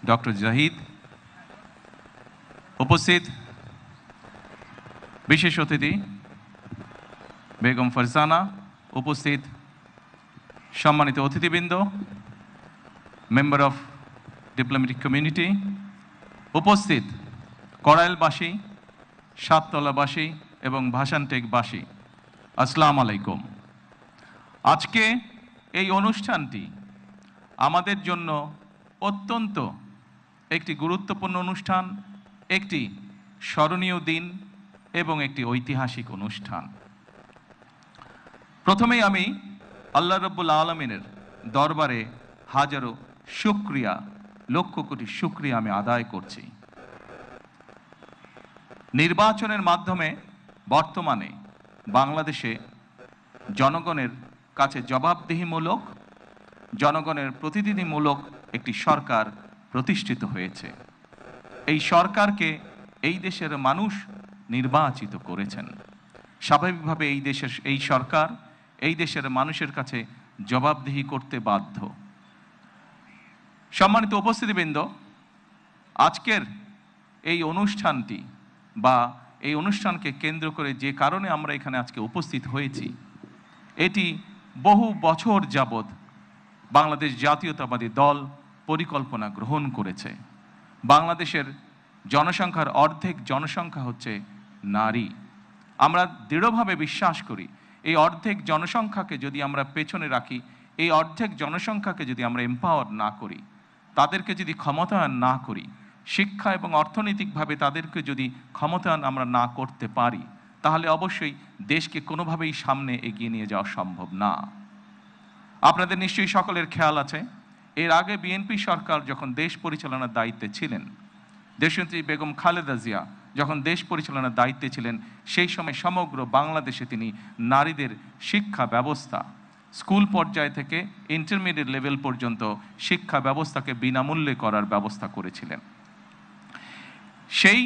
Doctor Zahid, উপস্থিত বিশেষ অতিথি বেগম ফারজানা, উপস্থিত সম্মানিত অতিথিবৃন্দ, মেম্বার অফ ডিপ্লোম্যাটিক কমিউনিটি, উপস্থিত কড়াইলবাসী, সাততলাবাসী এবং ভাসানটেকবাসী, আসসালামু আলাইকুম। আজকে এই অনুষ্ঠানটি আমাদের জন্য অত্যন্ত একটি গুরুত্বপূর্ণ অনুষ্ঠান, একটি স্মরণীয় দিন এবং একটি ঐতিহাসিক অনুষ্ঠান। প্রথমেই আমি আল্লাহ রাব্বুল আলামিনের দরবারে হাজারো শুকরিয়া, লক্ষ কোটি শুকরিয়া আমি আদায় করছি। নির্বাচনের মাধ্যমে বর্তমানে বাংলাদেশে জনগণের কাছে জবাবদিহিমূলক, জনগণের প্রতিনিধিমূলক একটি সরকার প্রতিষ্ঠিত হয়েছে। এই সরকারকে এই দেশের মানুষ নির্বাচিত করেছেন। স্বাভাবিকভাবে এই সরকার এই দেশের মানুষের কাছে জবাবদিহি করতে বাধ্য। সম্মানিত উপস্থিতিবৃন্দ, আজকের এই অনুষ্ঠানটি বা এই অনুষ্ঠানকে কেন্দ্র করে যে কারণে আমরা এখানে আজকে উপস্থিত হয়েছি, এটি বহু বছর যাবৎ বাংলাদেশ জাতীয়তাবাদী দল পরিকল্পনা গ্রহণ করেছে। বাংলাদেশের জনসংখ্যার অর্ধেক জনসংখ্যা হচ্ছে নারী। আমরা দৃঢ়ভাবে বিশ্বাস করি এই অর্ধেক জনসংখ্যাকে যদি আমরা পেছনে রাখি, এই অর্ধেক জনসংখ্যাকে যদি আমরা এম্পাওয়ার না করি, তাদেরকে যদি ক্ষমতায়ন না করি, শিক্ষা এবং অর্থনৈতিকভাবে তাদেরকে যদি ক্ষমতায়ন আমরা না করতে পারি, তাহলে অবশ্যই দেশকে কোনোভাবেই সামনে এগিয়ে নিয়ে যাওয়া সম্ভব না। আপনাদের নিশ্চয়ই সকলের খেয়াল আছে, এর আগে বিএনপি সরকার যখন দেশ পরিচালনার দায়িত্বে ছিলেন, দেশনেত্রী বেগম খালেদা জিয়া যখন দেশ পরিচালনার দায়িত্বে ছিলেন, সেই সময় সমগ্র বাংলাদেশে তিনি নারীদের শিক্ষা ব্যবস্থা, স্কুল পর্যায় থেকে ইন্টারমিডিয়েট লেভেল পর্যন্ত শিক্ষা ব্যবস্থাকে বিনামূল্যে করার ব্যবস্থা করেছিলেন। সেই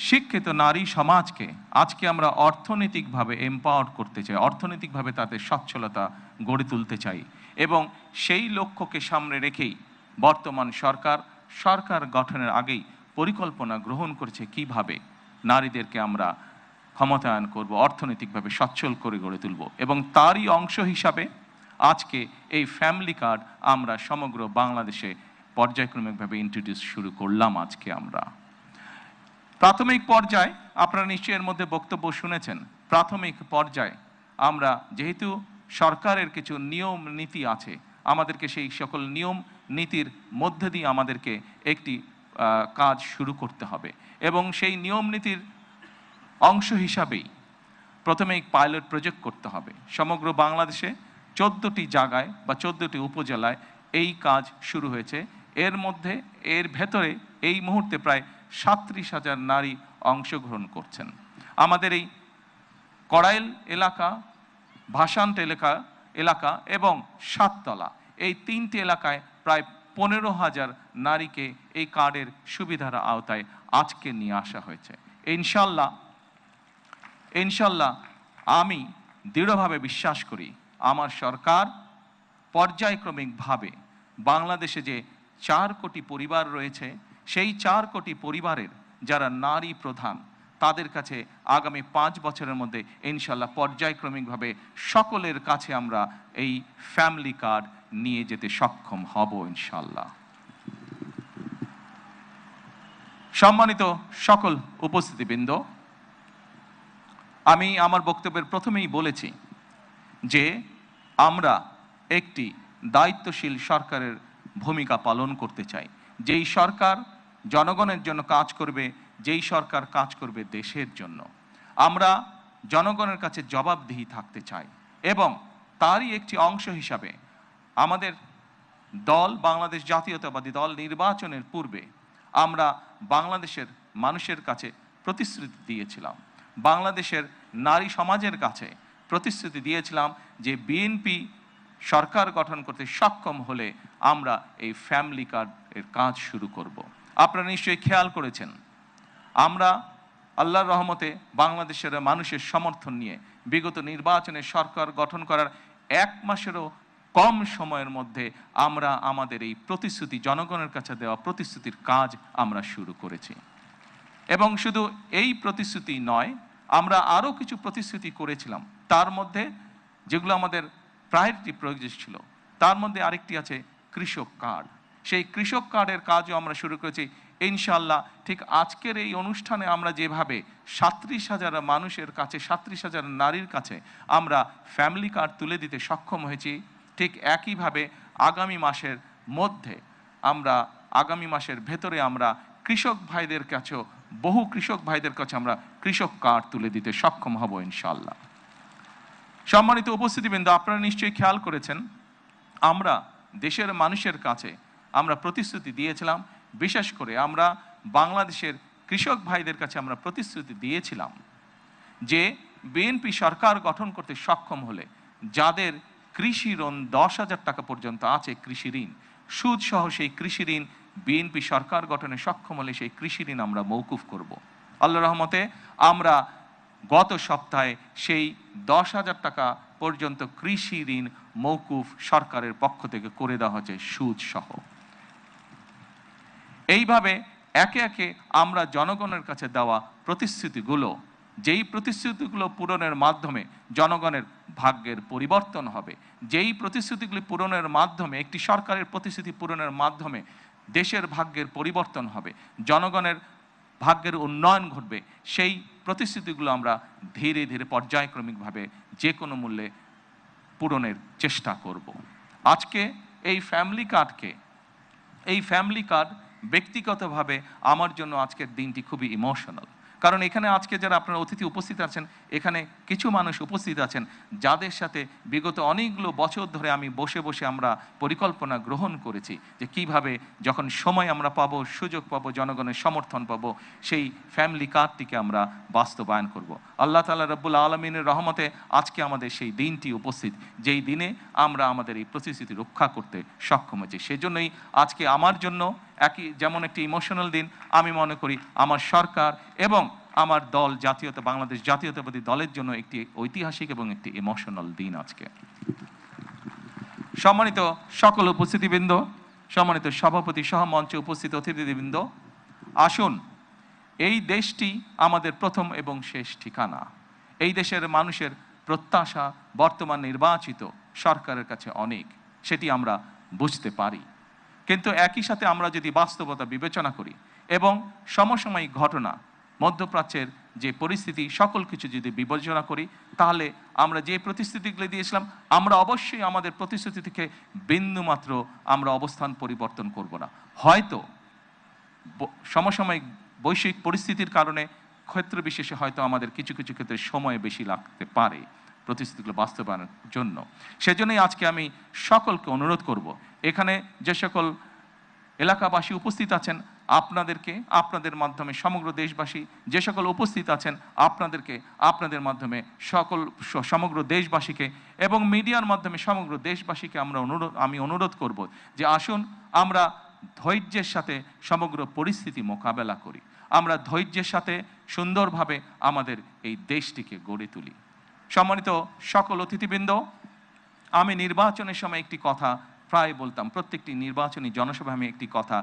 শিক্ষিত নারী সমাজকে আজকে আমরা অর্থনৈতিকভাবে এম্পাওয়ার করতে চাই, অর্থনৈতিকভাবে তাদের সচ্ছলতা গড়ে তুলতে চাই, এবং সেই লক্ষ্যকে সামনে রেখেই বর্তমান সরকার গঠনের আগেই পরিকল্পনা গ্রহণ করেছে কিভাবে নারীদেরকে আমরা ক্ষমতায়ন করব, অর্থনৈতিকভাবে সচ্ছল করে গড়ে তুলব। এবং তারই অংশ হিসাবে আজকে এই ফ্যামিলি কার্ড আমরা সমগ্র বাংলাদেশে পর্যায়ক্রমিকভাবে ইন্ট্রোডিউস শুরু করলাম। আজকে আমরা প্রাথমিক পর্যায়ে, আপনারা নিশ্চয়ই এর মধ্যে বক্তব্য শুনেছেন, প্রাথমিক পর্যায়ে আমরা যেহেতু সরকারের কিছু নিয়ম নীতি আছে, আমাদেরকে সেই সকল নিয়ম নীতির মধ্যে দিয়ে আমাদেরকে একটি কাজ শুরু করতে হবে, এবং সেই নিয়ম নীতির অংশ হিসাবেই প্রথমে পাইলট প্রজেক্ট করতে হবে। সমগ্র বাংলাদেশে 14টি জায়গায় বা 14টি উপজেলায় এই কাজ শুরু হয়েছে। এর ভেতরে এই মুহূর্তে প্রায় 37,000 নারী অংশগ্রহণ করছেন। আমাদের এই কড়াইল এলাকা, ভাসান এলাকা এবং সাততলা, এই 3টি এলাকায় প্রায় 15,000 নারীকে এই কার্ডের সুবিধার আওতায় আজকে নিয়ে আসা হয়েছে। ইনশাল্লাহ আমি দৃঢ়ভাবে বিশ্বাস করি আমার সরকার পর্যায়ক্রমিকভাবে বাংলাদেশে যে 4 কোটি পরিবার রয়েছে, সেই 4 কোটি পরিবারের যারা নারী প্রধান, তাদের কাছে আগামী 5 বছরের মধ্যে ইনশাল্লাহ পর্যায়ক্রমিকভাবে সকলের কাছে আমরা এই ফ্যামিলি কার্ড নিয়ে যেতে সক্ষম হব ইনশাল্লাহ। সম্মানিত সকল উপস্থিতিবৃন্দ, আমি আমার বক্তব্যের প্রথমেই বলেছি যে আমরা একটি দায়িত্বশীল সরকারের ভূমিকা পালন করতে চাই, যেই সরকার জনগণের জন্য কাজ করবে, যেই সরকার কাজ করবে দেশের জন্য। আমরা জনগণের কাছে জবাবদিহি থাকতে চাই, এবং তারই একটি অংশ হিসাবে আমাদের দল, বাংলাদেশ জাতীয়তাবাদী দল, নির্বাচনের পূর্বে আমরা বাংলাদেশের মানুষের কাছে প্রতিশ্রুতি দিয়েছিলাম, বাংলাদেশের নারী সমাজের কাছে প্রতিশ্রুতি দিয়েছিলাম যে বিএনপি সরকার গঠন করতে সক্ষম হলে আমরা এই ফ্যামিলি কার্ডের কাজ শুরু করব। আপনারা নিশ্চয়ই খেয়াল করেছেন, আমরা আল্লাহর রহমতে বাংলাদেশের মানুষের সমর্থন নিয়ে বিগত নির্বাচনে সরকার গঠন করার 1 মাসেরও কম সময়ের মধ্যে আমরা আমাদের এই প্রতিশ্রুতি, জনগণের কাছে দেওয়া প্রতিশ্রুতির কাজ আমরা শুরু করেছি। এবং শুধু এই প্রতিশ্রুতি নয়, আমরা আরও কিছু প্রতিশ্রুতি করেছিলাম, তার মধ্যে যেগুলো আমাদের প্রায়োরিটি প্রয়োজন ছিল, তার মধ্যে আরেকটি আছে কৃষক কার্ড। সেই কৃষক কার্ডের কাজও আমরা শুরু করেছি ইনশাআল্লাহ। ঠিক আজকের এই অনুষ্ঠানে আমরা যেভাবে 37,000 মানুষের কাছে, 37,000 নারীর কাছে আমরা ফ্যামিলি কার্ড তুলে দিতে সক্ষম হয়েছি, ঠিক একইভাবে আগামী মাসের মধ্যে আগামী মাসের ভেতরে আমরা কৃষক ভাইদের কাছেও, বহু কৃষক ভাইদের কাছে আমরা কৃষক কার্ড তুলে দিতে সক্ষম হব ইনশাআল্লাহ। সম্মানিত উপস্থিতিবৃন্দ, আপনারা নিশ্চয়ই খেয়াল করেছেন, আমরা দেশের মানুষের কাছে আমরা প্রতিশ্রুতি দিয়েছিলাম, বিশেষ করে আমরা বাংলাদেশের কৃষক ভাইদের কাছে আমরা প্রতিশ্রুতি দিয়েছিলাম যে বিএনপি সরকার গঠন করতে সক্ষম হলে যাদের কৃষি ঋণ 10,000 টাকা পর্যন্ত আছে, কৃষি ঋণ সুদ সহ, সেই কৃষি ঋণ বিএনপি সরকার গঠনে সক্ষম হলে সেই কৃষি ঋণ আমরা মৌকুফ করব। আল্লাহর রহমতে আমরা গত সপ্তাহে সেই 10,000 টাকা পর্যন্ত কৃষি ঋণ মৌকুফ সরকারের পক্ষ থেকে করে দেওয়া হয়েছে সুদ সহ। এইভাবে একে একে আমরা জনগণের কাছে দেওয়া প্রতিশ্রুতিগুলো, যেই প্রতিশ্রুতিগুলো পূরণের মাধ্যমে জনগণের ভাগ্যের পরিবর্তন হবে, যেই প্রতিশ্রুতিগুলি পূরণের মাধ্যমে, একটি সরকারের প্রতিশ্রুতি পূরণের মাধ্যমে দেশের ভাগ্যের পরিবর্তন হবে, জনগণের ভাগ্যের উন্নয়ন ঘটবে, সেই প্রতিশ্রুতিগুলো আমরা ধীরে ধীরে পর্যায়ক্রমিকভাবে যে কোনো মূল্যে পূরণের চেষ্টা করব। আজকে এই ফ্যামিলি কার্ড ব্যক্তিগতভাবে আমার জন্য আজকের দিনটি খুবই ইমোশনাল। কারণ এখানে আজকে যারা আপনারা অতিথি উপস্থিত আছেন, এখানে কিছু মানুষ উপস্থিত আছেন যাদের সাথে বিগত অনেকগুলো বছর ধরে আমি বসে বসে আমরা পরিকল্পনা গ্রহণ করেছি যে কিভাবে যখন সময় আমরা পাবো, সুযোগ পাবো, জনগণের সমর্থন পাবো, সেই ফ্যামিলি কার্ডটিকে আমরা বাস্তবায়ন করব। আল্লাহ তাআলা রব্বুল আলামিনের রহমতে আজকে আমাদের সেই দিনটি উপস্থিত, যেই দিনে আমরা আমাদের এই প্রতিশ্রুতি রক্ষা করতে সক্ষম হয়েছি। সেজন্যই আজকে আমার জন্য যেমন একটি ইমোশনাল দিন, আমি মনে করি আমার সরকার এবং আমার দল, বাংলাদেশ জাতীয়তাবাদী দলের জন্য একটি ঐতিহাসিক এবং একটি ইমোশনাল দিন আজকে। সম্মানিত সকল উপস্থিতিবৃন্দ, সম্মানিত সভাপতি সহ মঞ্চে উপস্থিত অতিথিবৃন্দ, আসুন, এই দেশটি আমাদের প্রথম এবং শেষ ঠিকানা। এই দেশের মানুষের প্রত্যাশা বর্তমান নির্বাচিত সরকারের কাছে অনেক, সেটি আমরা বুঝতে পারি। কিন্তু একই সাথে আমরা যদি বাস্তবতা বিবেচনা করি এবং সমসাময়িক ঘটনা, মধ্যপ্রাচ্যের যে পরিস্থিতি, সকল কিছু যদি বিবেচনা করি, তাহলে আমরা যে প্রতিশ্রুতিগুলি দিয়েছিলাম, আমরা অবশ্যই আমাদের প্রতিশ্রুতি থেকে বিন্দুমাত্র আমরা অবস্থান পরিবর্তন করব না। হয়তো সমসাময়িক বৈশ্বিক পরিস্থিতির কারণে ক্ষেত্র বিশেষে হয়তো আমাদের কিছু কিছু ক্ষেত্রে সময় বেশি লাগতে পারে প্রতিশ্রুতিগুলো বাস্তবায়নের জন্য। সেজন্যই আজকে আমি সকলকে অনুরোধ করব, এখানে যে সকল এলাকাবাসী উপস্থিত আছেন, আপনাদের মাধ্যমে সমগ্র দেশবাসী যে সকল উপস্থিত আছেন, আপনাদের মাধ্যমে সমগ্র দেশবাসীকে এবং মিডিয়ার মাধ্যমে সমগ্র দেশবাসীকে আমি অনুরোধ করব যে আসুন আমরা ধৈর্যের সাথে সমগ্র পরিস্থিতি মোকাবেলা করি, আমরা ধৈর্যের সাথে সুন্দরভাবে আমাদের এই দেশটিকে গড়ে তুলি। সম্মানিত সকল অতিথিবৃন্দ, আমি নির্বাচনের সময় একটি কথা প্রায় বলতাম, প্রত্যেকটি নির্বাচনী জনসভায় আমি একটি কথা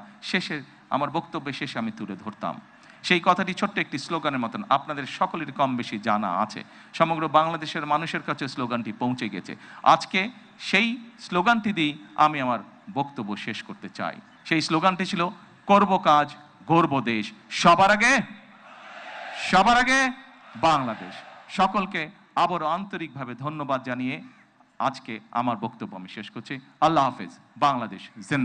আমার বক্তব্যের শেষে আমি তুলে ধরতাম। সেই কথাটি ছোট্ট একটি স্লোগানের মতন, আপনাদের সকলের কম বেশি জানা আছে, সমগ্র বাংলাদেশের মানুষের কাছে স্লোগানটি পৌঁছে গেছে। আজকে সেই স্লোগানটি দিয়ে আমি আমার বক্তব্য শেষ করতে চাই। সেই স্লোগানটি ছিল, করব কাজ, গড়ব দেশ, সবার আগে বাংলাদেশ। সকলকে আবারও আন্তরিকভাবে ধন্যবাদ জানিয়ে আজকে আমার বক্তব্য আমি শেষ করছি। আল্লাহ হাফেজ। বাংলাদেশ জিন্দাবাদ।